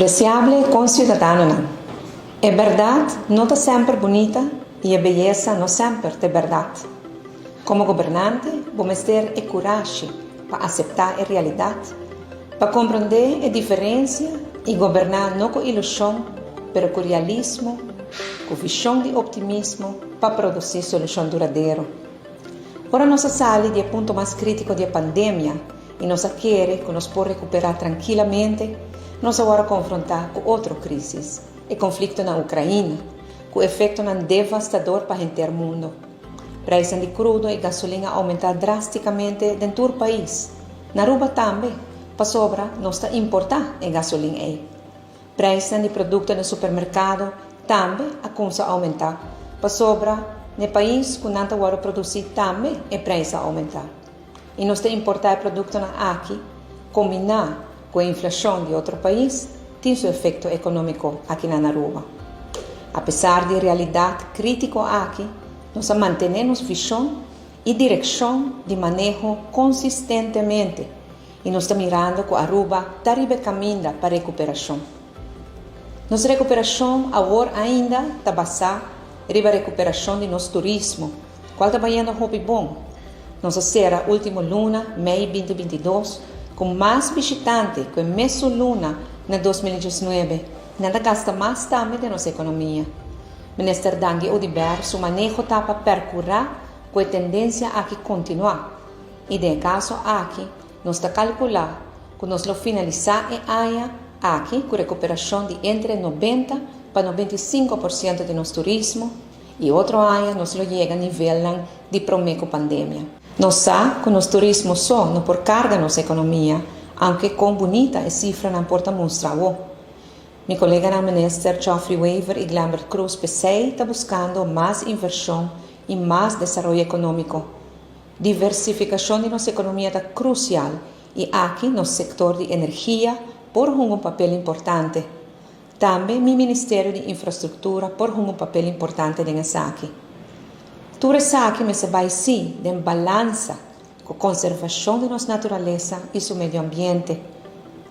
Apreciable conciudadana, a verdade não está sempre bonita e a beleza não sempre é verdade. Como governante, vamos ter a coragem para aceitar a realidade, para compreender a diferença e governar não com ilusão, mas com realismo, com visão de optimismo para produzir solução duradoura. Ora nossa sala é o ponto mais crítico da pandemia e nós queremos que nós podemos recuperar tranquilamente. Nós agora confrontar com outra crise, o conflito na Ucrânia, com efeito devastador para o inteiro mundo. Preço de crudo e gasolina aumentar drasticamente dentro do país. Na Aruba também, para sobra, nós está importar a gasolina aí. Preço de produtos no supermercado também começa a aumentar. Para sobra, no país que não agora produzir também o preço a aumentar. E nós está importar produtos aqui, combinar com a inflação de outro país, tem seu efeito econômico aqui na Aruba. Apesar de realidade crítica aqui, nós mantemos visão e direção de manejo consistentemente e nós estamos mirando que a Aruba está caminhando para a recuperação. Nossa recuperação agora ainda está basada na recuperação de nosso turismo, qual está indo muito bom. Nossa será última luna, mês 2022, com mais visitantes que a mesma luna na 2019, nada gasta mais também da nossa economia. O Ministério Dangui Odibert, seu manejo está para percorrer com a tendência a que continuar. E, de caso aqui, nós está calcular que nós vamos finalizar a área aqui com recuperação de entre 90% para 95% de nosso turismo e outra área nós vamos chegar a nível de prometo pandemia. Nós sabemos que o nosso turismo só não por carga da nossa economia, aunque com bonita a cifra não importa mostrar. Meu colega na Ministério Geoffrey Weaver e Lambert Cruz PCI está buscando mais inversão e mais desenvolvimento econômico. Diversificação de nossa economia é crucial e aqui no setor de energia por um papel importante. Também o Ministério de Infraestrutura por um papel importante nessa aqui. Tudo isso aqui me vai sim de balança com a conservação de nossa natureza e seu meio ambiente.